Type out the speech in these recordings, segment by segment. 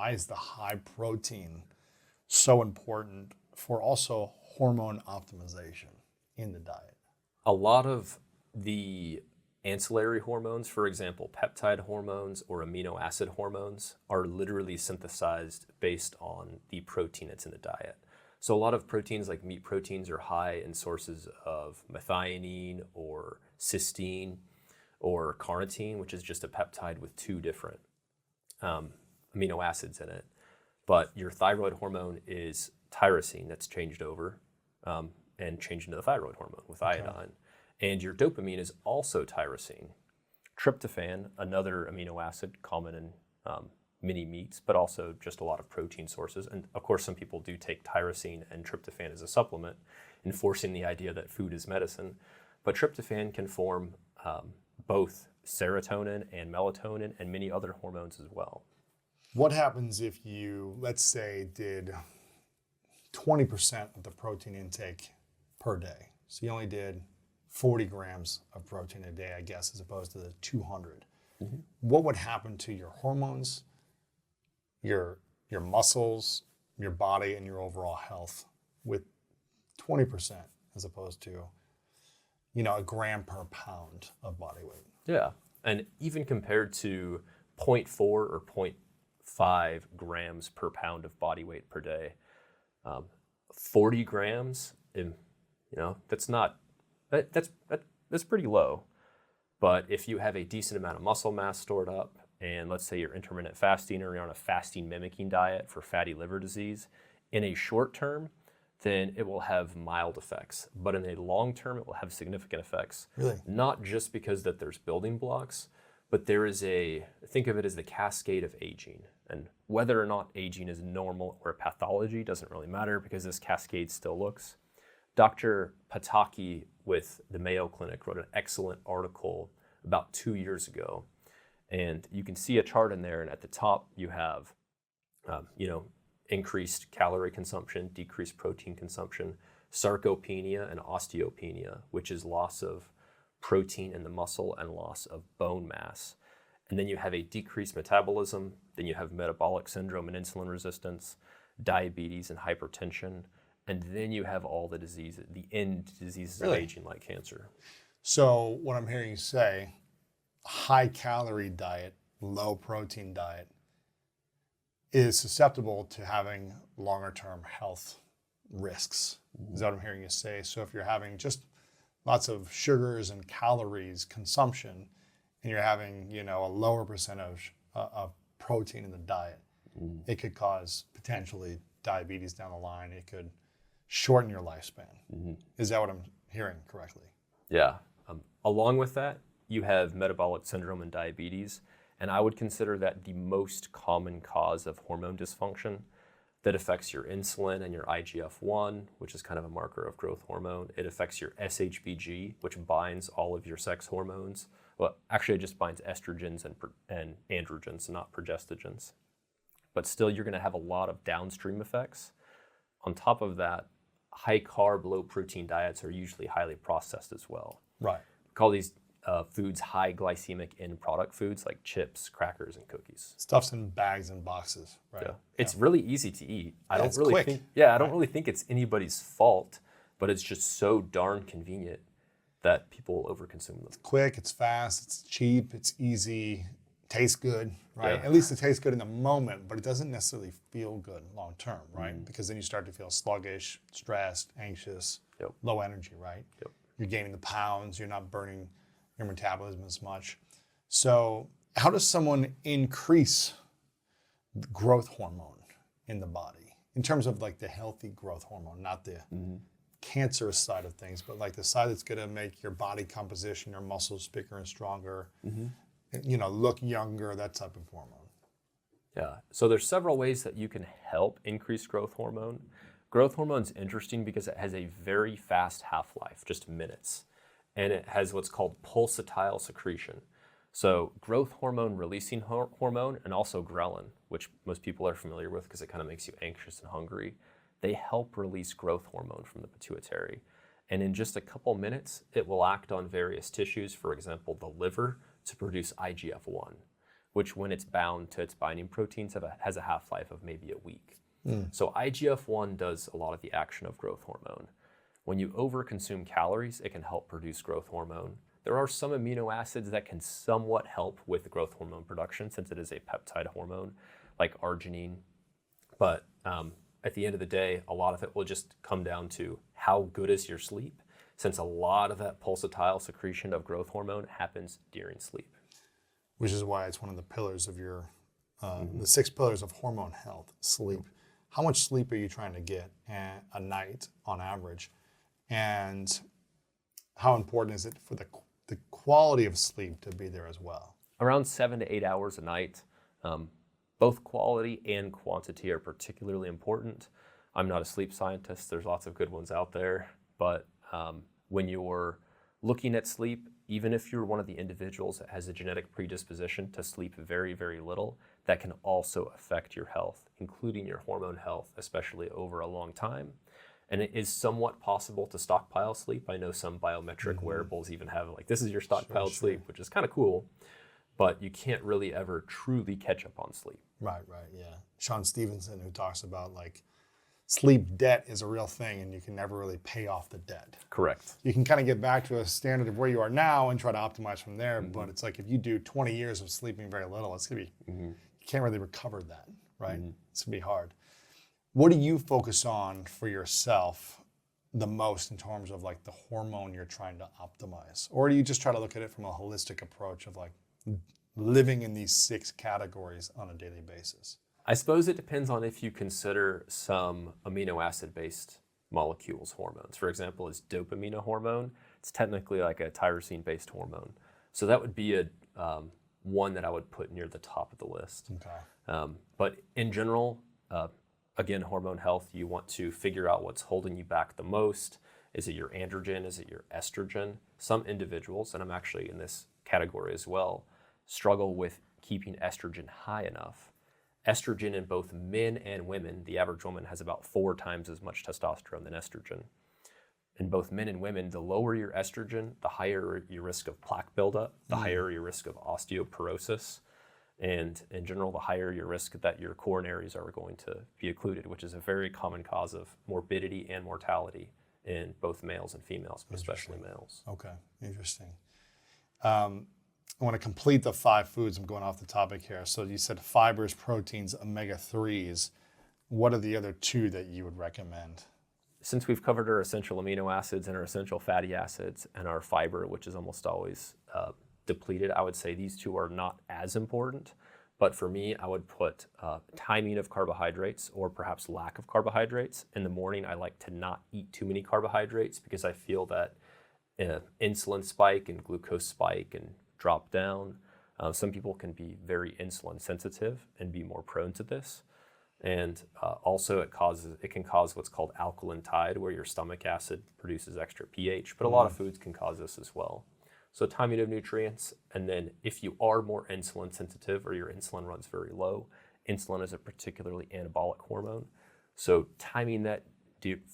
why is the high protein so important for also hormone optimization in the diet? A lot of the ancillary hormones, for example, peptide hormones or amino acid hormones, are literally synthesized based on the protein that's in the diet. So a lot of proteins like meat proteins are high in sources of methionine or cysteine or carnitine, which is just a peptide with two different amino acids in it. But your thyroid hormone is tyrosine that's changed over and changed into the thyroid hormone with iodine. And your dopamine is also tyrosine. Tryptophan, another amino acid common in many meats, but also just a lot of protein sources. And of course, some people do take tyrosine and tryptophan as a supplement, enforcing the idea that food is medicine. But tryptophan can form both serotonin and melatonin and many other hormones as well. What happens if you, let's say, did 20% of the protein intake per day? So you only did 40 grams of protein a day, I guess, as opposed to the 200. Mm-hmm. What would happen to your hormones, your muscles, your body, and your overall health with 20% as opposed to, a gram per pound of body weight? Yeah, and even compared to 0.4 or 0.5 grams per pound of body weight per day, 40 grams, that's pretty low. But if you have a decent amount of muscle mass stored up, and let's say you're intermittent fasting or you're on a fasting mimicking diet for fatty liver disease, in a short term, then it will have mild effects. But in a long term, it will have significant effects. Really? Not just because that there's building blocks, but there is think of it as the cascade of aging. And whether or not aging is normal or a pathology doesn't really matter because this cascade still looks. Dr. Pataki with the Mayo Clinic wrote an excellent article about 2 years ago. And you can see a chart in there, and at the top you have, increased calorie consumption, decreased protein consumption, sarcopenia and osteopenia, which is loss of protein in the muscle and loss of bone mass. And then you have a decreased metabolism, then you have metabolic syndrome and insulin resistance, diabetes and hypertension, and then you have all the diseases, the end diseases of aging like cancer. So what I'm hearing you say, high calorie diet, low protein diet is susceptible to having longer term health risks. Is that what I'm hearing you say? So if you're having just lots of sugars and calories consumption and you're having, a lower percentage of protein in the diet, it could cause potentially diabetes down the line. It could shorten your lifespan. Mm-hmm. Is that what I'm hearing correctly? Yeah. Along with that, you have metabolic syndrome and diabetes, and I would consider that the most common cause of hormone dysfunction that affects your insulin and your IGF-1, which is kind of a marker of growth hormone. It affects your SHBG, which binds all of your sex hormones. Well, actually, it just binds estrogens and androgens, not progestogens. But still, you're going to have a lot of downstream effects. On top of that, high carb, low protein diets are usually highly processed as well. Right. We call these foods high glycemic end product foods like chips, crackers, and cookies. Stuff's in bags and boxes, right? Yeah. It's really easy to eat. I don't really think it's anybody's fault, but it's just so darn convenient that people overconsume them. It's quick, it's fast, it's cheap, it's easy, tastes good, right? Yeah. At least it tastes good in the moment, but it doesn't necessarily feel good long term, right? Because then you start to feel sluggish, stressed, anxious, low energy, right? Yep. You're gaining the pounds, you're not burning your metabolism as much. So how does someone increase growth hormone in the body in terms of like the healthy growth hormone, not the cancerous side of things, but like the side that's going to make your body composition, your muscles bigger and stronger, look younger, that type of hormone? Yeah, so there's several ways that you can help increase growth hormone. Growth hormone's interesting because it has a very fast half-life, just minutes. And it has what's called pulsatile secretion. So growth hormone releasing hormone and also ghrelin, which most people are familiar with because it kind of makes you anxious and hungry, they help release growth hormone from the pituitary. And in just a couple minutes, it will act on various tissues, for example, the liver, to produce IGF-1, which when it's bound to its binding proteins has a half-life of maybe a week. So IGF-1 does a lot of the action of growth hormone. When you overconsume calories, it can help produce growth hormone. There are some amino acids that can somewhat help with growth hormone production since it is a peptide hormone, like arginine. But at the end of the day, a lot of it will just come down to how good is your sleep, since a lot of that pulsatile secretion of growth hormone happens during sleep. Which is why it's one of the pillars of your, the 6 pillars of hormone health, sleep. How much sleep are you trying to get a night on average? And how important is it for the quality of sleep to be there as well? Around 7 to 8 hours a night. Both quality and quantity are particularly important. I'm not a sleep scientist. There's lots of good ones out there. But when you're looking at sleep, even if you're one of the individuals that has a genetic predisposition to sleep very, very little, that can also affect your health, including your hormone health, especially over a long time. And it is somewhat possible to stockpile sleep. I know some biometric wearables even have like, this is your stockpiled sleep, which is kind of cool, but you can't really ever truly catch up on sleep. Right, yeah. Sean Stevenson, who talks about like sleep debt is a real thing and you can never really pay off the debt. Correct. You can kind of get back to a standard of where you are now and try to optimize from there, but it's like if you do 20 years of sleeping very little, it's going to be, you can't really recover that, right? It's going to be hard. What do you focus on for yourself the most in terms of like the hormone you're trying to optimize? Or do you just try to look at it from a holistic approach of like living in these 6 categories on a daily basis? I suppose it depends on if you consider some amino acid based molecules hormones. For example, is dopamine a hormone? It's technically like a tyrosine based hormone. So that would be a one that I would put near the top of the list. Okay. But in general, again, hormone health, you want to figure out what's holding you back the most. Is it your androgen? Is it your estrogen? Some individuals, and I'm actually in this category as well, struggle with keeping estrogen high enough. Estrogen in both men and women, the average woman has about 4 times as much testosterone than estrogen. In both men and women, the lower your estrogen, the higher your risk of plaque buildup, the higher your risk of osteoporosis, and in general, the higher your risk that your coronaries are going to be occluded, which is a very common cause of morbidity and mortality in both males and females, but especially males. Okay, interesting. I want to complete the 5 foods. I'm going off the topic here. So you said fibers, proteins, omega-3s. What are the other 2 that you would recommend? Since we've covered our essential amino acids and our essential fatty acids and our fiber, which is almost always depleted, I would say these 2 are not as important. But for me, I would put timing of carbohydrates or perhaps lack of carbohydrates. In the morning, I like to not eat too many carbohydrates because I feel that insulin spike and glucose spike and drop down. Some people can be very insulin sensitive and be more prone to this. And also it can cause what's called alkaline tide, where your stomach acid produces extra pH, but a lot of foods can cause this as well. So timing of nutrients, and then if you are more insulin sensitive or your insulin runs very low, insulin is a particularly anabolic hormone. So timing that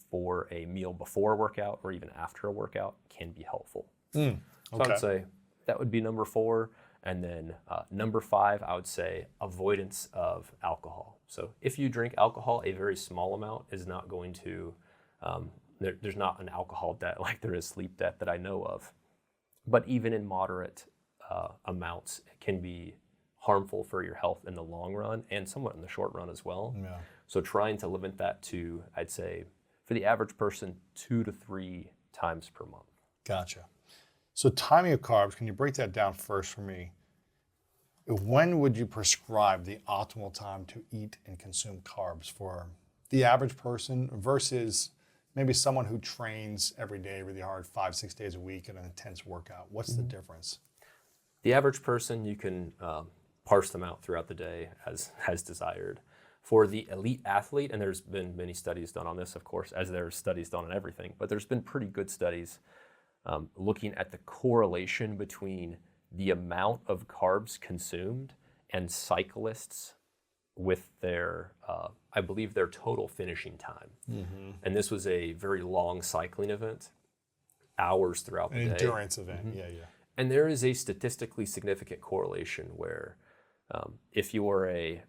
for a meal before a workout or even after a workout can be helpful. Okay. So I would say that would be number 4. And then number 5, I would say avoidance of alcohol. So if you drink alcohol, a very small amount is not going to, there's not an alcohol debt like there is sleep debt that I know of. But even in moderate amounts, it can be harmful for your health in the long run and somewhat in the short run as well. Yeah. So trying to limit that to, I'd say, for the average person, 2 to 3 times per month. Gotcha. So timing of carbs, can you break that down first for me? When would you prescribe the optimal time to eat and consume carbs for the average person versus maybe someone who trains every day really hard, 5-6 days a week in an intense workout? What's the difference? The average person, you can parse them out throughout the day as desired. For the elite athlete, and there's been many studies done on this, of course, as there are studies done on everything, but there's been pretty good studies looking at the correlation between the amount of carbs consumed and cyclists with their, I believe, their total finishing time. And this was a very long cycling event, hours throughout the day. An endurance event, yeah. And there is a statistically significant correlation where If you're a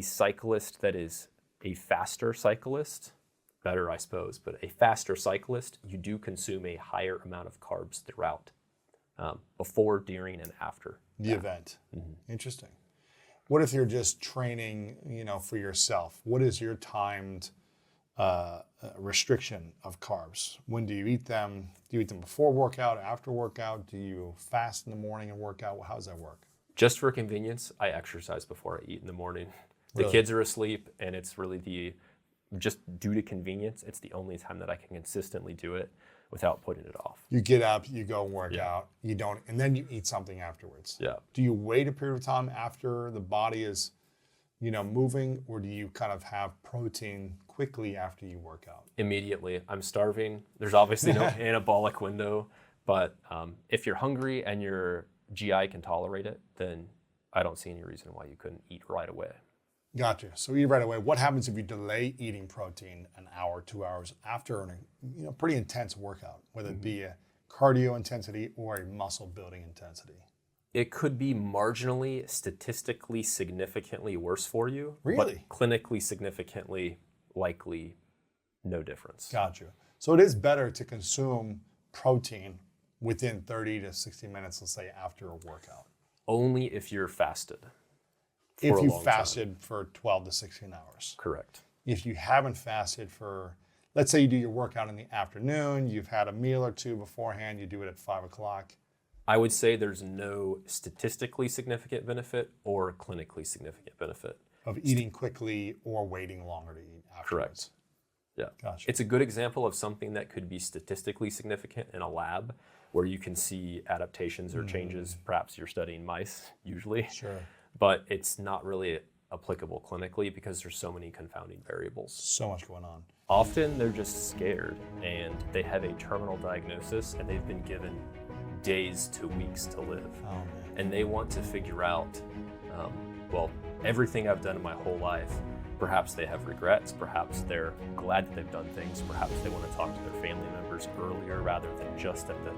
cyclist that is a faster cyclist, better I suppose, but a faster cyclist, you do consume a higher amount of carbs throughout, before, during, and after the event. Interesting. What if you're just training, for yourself? What is your timed restriction of carbs? When do you eat them? Do you eat them before workout, after workout? Do you fast in the morning and work out? How does that work? Just for convenience, I exercise before I eat in the morning. The Really? kids are asleep, and it's really just due to convenience, it's the only time that I can consistently do it without putting it off. You get up, you go work out, you don't, and then you eat something afterwards. Yeah. Do you wait a period of time after the body is, moving, or do you kind of have protein quickly after you work out? Immediately. I'm starving. There's obviously no anabolic window, but if you're hungry and your GI can tolerate it, then I don't see any reason why you couldn't eat right away. Gotcha. So eat right away. What happens if you delay eating protein an hour, 2 hours after a pretty intense workout, whether it be a cardio intensity or a muscle building intensity? It could be marginally, statistically significantly worse for you, Really? but clinically significantly likely no difference. Gotcha. So it is better to consume protein within 30 to 60 minutes, let's say, after a workout. Only if you're fasted. If for a you long time. fasted for 12 to 16 hours. Correct. If you haven't fasted for, let's say you do your workout in the afternoon, you've had a meal or two beforehand, you do it at 5 o'clock. I would say there's no statistically significant benefit or clinically significant benefit. Of eating quickly or waiting longer to eat afterwards. Yeah. Gotcha. It's a good example of something that could be statistically significant in a lab where you can see adaptations or changes. Perhaps you're studying mice usually. Sure. But it's not really applicable clinically because there's so many confounding variables. So much going on. Often they're just scared and they have a terminal diagnosis and they've been given days to weeks to live. Oh, man. And they want to figure out, everything I've done in my whole life. Perhaps they have regrets, perhaps they're glad that they've done things, perhaps they want to talk to their family members earlier rather than just at the